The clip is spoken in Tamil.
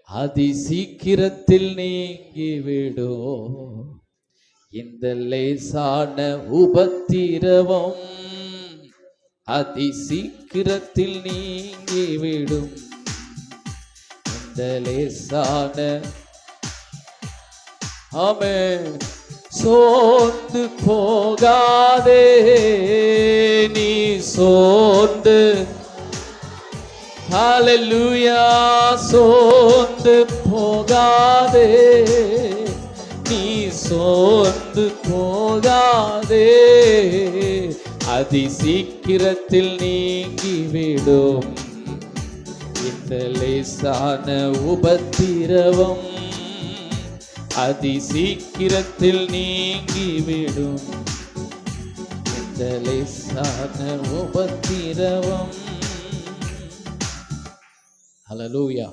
அதி சீக்கிரத்தில் நீங்கிவிடும் இந்த லேசான உபத்திரவம். அதி சீக்கிரத்தில் நீங்கிவிடும் இந்த லேசான. ஆமென். சோர்ந்து போகாதே, நீ சோர்ந்து, ஹல்லேலூயா, சோர்ந்து போகாதே, நீ சோர்ந்து போகாதே, அதி சீக்கிரத்தில் நீங்கிவிடும் இந்த லேசான உபத்திரவம். அதி சீக்கிரத்தில் நீங்கிவிடும் இந்த லேசான உபத்திரவம். ஹல்லேலூயா.